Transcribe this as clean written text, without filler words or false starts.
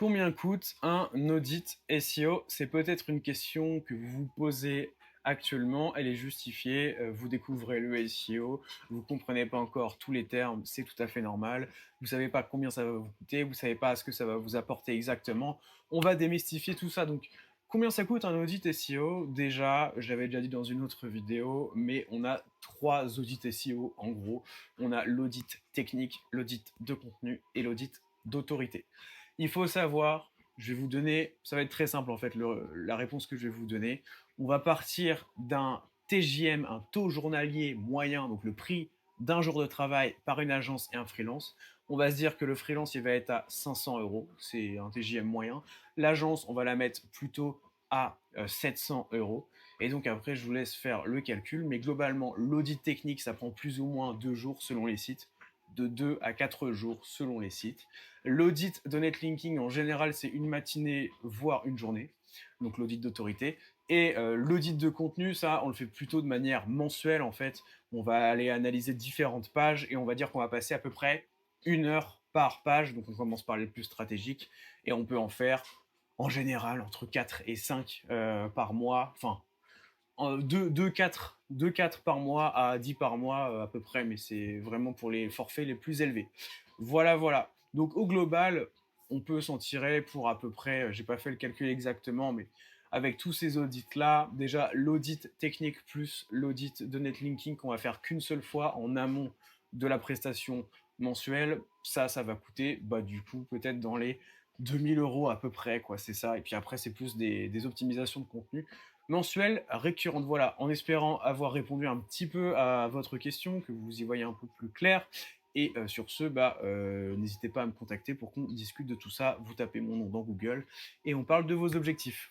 Combien coûte un audit SEO? C'est peut-être une question que vous vous posez actuellement, elle est justifiée, vous découvrez le SEO, vous comprenez pas encore tous les termes, c'est tout à fait normal. Vous savez pas combien ça va vous coûter, vous savez pas ce que ça va vous apporter exactement. On va démystifier tout ça. Donc, combien ça coûte un audit SEO? Déjà, j'avais déjà dit dans une autre vidéo, mais on a 3 audits SEO en gros. On a l'audit technique, l'audit de contenu et l'audit d'autorité. Il faut savoir, je vais vous donner, ça va être très simple en fait, la réponse que je vais vous donner. On va partir d'un TJM, un taux journalier moyen, donc le prix d'un jour de travail par une agence et un freelance. On va se dire que le freelance, il va être à 500 euros, c'est un TJM moyen. L'agence, on va la mettre plutôt à 700 euros. Et donc après, je vous laisse faire le calcul. Mais globalement, l'audit technique, ça prend plus ou moins 2 jours selon les sites, de 2 à 4 jours selon les sites. L'audit de netlinking, en général, c'est une matinée, voire une journée, donc l'audit d'autorité. Et l'audit de contenu, ça, on le fait plutôt de manière mensuelle, en fait. On va aller analyser différentes pages et on va dire qu'on va passer à peu près 1 heure par page. Donc on commence par les plus stratégiques et on peut en faire, en général, entre 4 et 5 par mois. Enfin, 4 par mois à 10 par mois à peu près, mais c'est vraiment pour les forfaits les plus élevés. Voilà, voilà. Donc au global, on peut s'en tirer pour à peu près, j'ai pas fait le calcul exactement, mais avec tous ces audits-là, déjà l'audit technique plus l'audit de netlinking qu'on va faire qu'une seule fois en amont de la prestation mensuelle, ça va coûter, bah du coup, peut-être dans les 2 000 € à peu près, quoi, c'est ça. Et puis après, c'est plus des optimisations de contenu mensuelle récurrente. Voilà, en espérant avoir répondu un petit peu à votre question, que vous y voyez un peu plus clair. Et sur ce, n'hésitez pas à me contacter pour qu'on discute de tout ça. Vous tapez mon nom dans Google et on parle de vos objectifs.